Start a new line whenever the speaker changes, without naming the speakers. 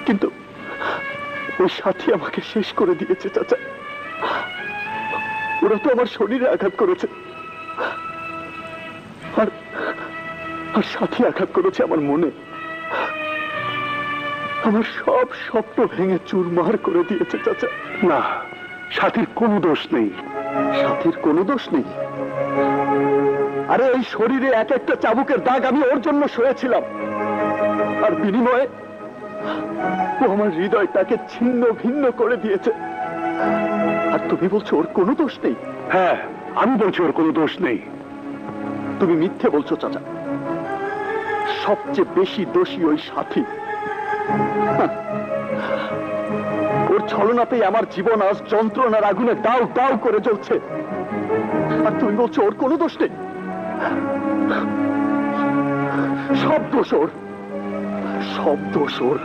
কিন্তু ওই সাথী আমাকে শেষ করে দিয়েছে চাচা। ওরা তো আমার শরীরে আঘাত করেছে, আর আর সাথী আঘাত করেছে আমার মনে। আমার সব স্বপ্ন ভেঙে চুরমার করে দিয়েছে চাচা।
না, সাথীর কোনো দোষ নেই।
সাথীর কোনো দোষ নেই? আরে এই শরীরে এক একটা চাবুকের দাগ আমি ওর জন্য সয়েছিলাম, আর বিনিময়ে ও আমার হৃদয়টাকে ছিন্ন ভিন্ন করে দিয়েছে। আর তুমি বলছো ওর কোনো দোষ নেই?
হ্যাঁ, আমি বলছি ওর কোনো দোষ নেই।
তুমি মিথ্যে বলছো চাচা। সবচেয়ে বেশি দোষী ওই সাথী। ওর ছলনাতেই আমার জীবন আজ যন্ত্রণার আগুনে দাউ দাউ করে জ্বলছে, আর তুমি বলছো ওর কোনো দোষ নেই? সব দোষ ওর, সব দোষ ওর।